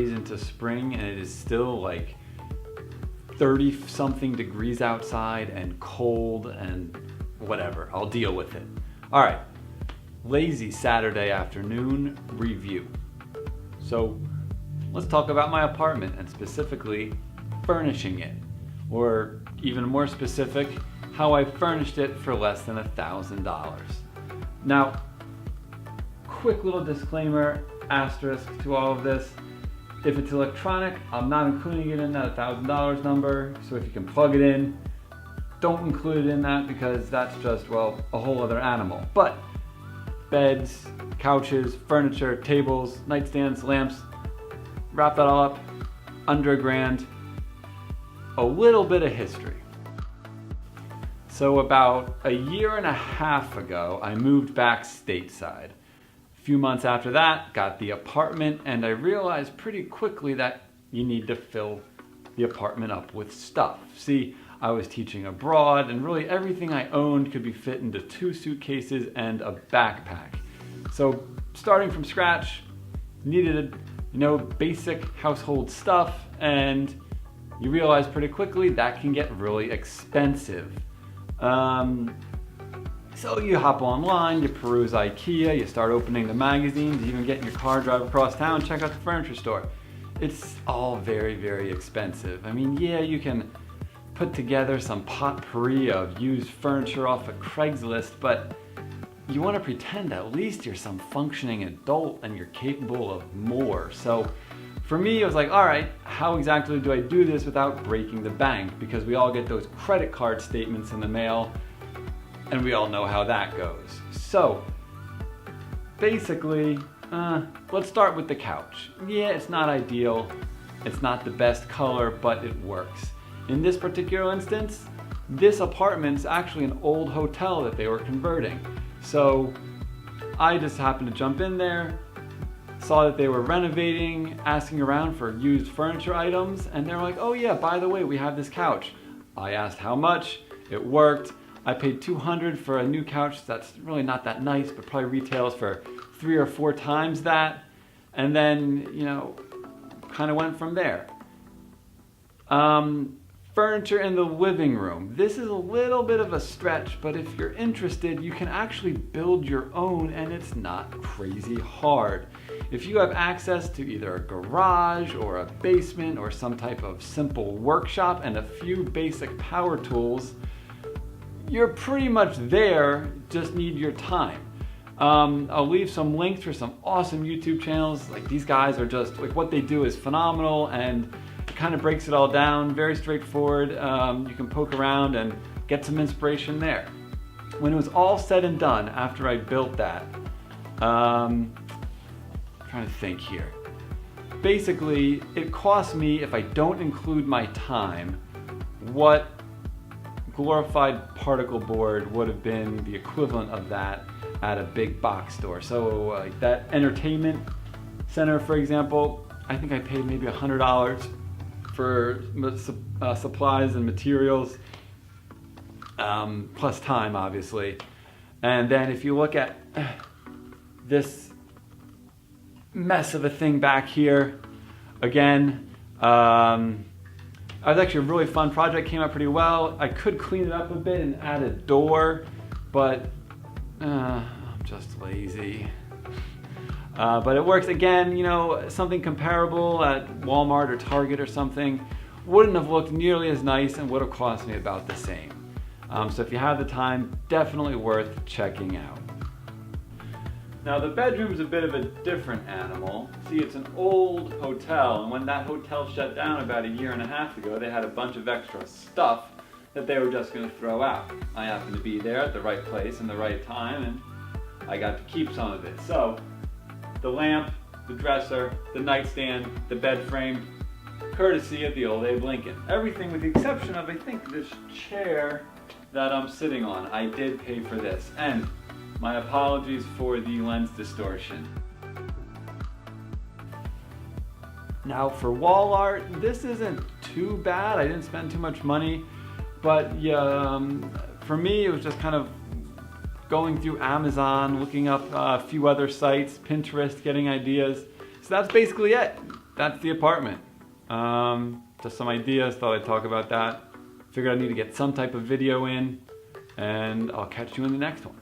days into spring and it is still like 30 something degrees outside and cold and whatever. I'll deal with it. All right, lazy Saturday afternoon review. So let's talk about my apartment and specifically furnishing it, or even more specific, how I furnished it for less than $1,000. Now, quick little disclaimer, asterisk to all of this. If it's electronic, I'm not including it in that $1,000 number. So if you can plug it in, don't include it in that because that's just, well, a whole other animal. But beds, couches, furniture, tables, nightstands, lamps, wrap that all up, under $1,000. A little bit of history. So about a year and a half ago, I moved back stateside. A few months after that, got the apartment, and I realized pretty quickly that you need to fill the apartment up with stuff. See, I was teaching abroad, and really everything I owned could be fit into 2 suitcases and a backpack. So starting from scratch, needed, basic household stuff, and you realize pretty quickly that can get really expensive. So you hop online, you peruse IKEA, you start opening the magazines, you even get in your car, drive across town, check out the furniture store. It's all very, very expensive. I mean, yeah, you can put together some potpourri of used furniture off of Craigslist, but you want to pretend at least you're some functioning adult and you're capable of more. So for me, it was like, all right, how exactly do I do this without breaking the bank? Because we all get those credit card statements in the mail, and we all know how that goes. So basically, let's start with the couch. Yeah, it's not ideal. It's not the best color, but it works. In this particular instance, this apartment's actually an old hotel that they were converting. So I just happened to jump in there, saw that they were renovating, asking around for used furniture items, and they're like, oh yeah, by the way, we have this couch. I asked how much, it worked. I paid $200 for a new couch that's really not that nice, but probably retails for 3 or 4 times that. And then, kind of went from there. Furniture in the living room. This is a little bit of a stretch, but if you're interested, you can actually build your own and it's not crazy hard. If you have access to either a garage or a basement or some type of simple workshop and a few basic power tools, you're pretty much there, just need your time. I'll leave some links for some awesome YouTube channels. Like, these guys are just, like, what they do is phenomenal, and it kind of breaks it all down, very straightforward. You can poke around and get some inspiration there. When it was all said and done, after I built that, I'm trying to think here. Basically, it cost me, if I don't include my time, what glorified particle board would have been the equivalent of that at a big box store. So like that entertainment center, for example, I think I paid maybe $100 for supplies and materials, plus time, obviously. And then if you look at this mess of a thing back here, again, it was actually a really fun project, came out pretty well. I could clean it up a bit and add a door, but I'm just lazy. But it works. Again, something comparable at Walmart or Target or something wouldn't have looked nearly as nice and would have cost me about the same. So if you have the time, definitely worth checking out. Now the bedroom's a bit of a different animal. See, it's an old hotel, and when that hotel shut down about 1.5 years ago, they had a bunch of extra stuff that they were just going to throw out. I happened to be there at the right place and the right time, and I got to keep some of it. So the lamp, the dresser, the nightstand, the bed frame, courtesy of the old Abe Lincoln. Everything with the exception of, I think, this chair that I'm sitting on. I did pay for this, and my apologies for the lens distortion. Now for wall art, this isn't too bad. I didn't spend too much money, but yeah, for me it was just kind of going through Amazon, looking up a few other sites, Pinterest, getting ideas. So that's basically it. that's the apartment. Just some ideas, thought I'd talk about that. Figured I need to get some type of video in, and I'll catch you in the next one.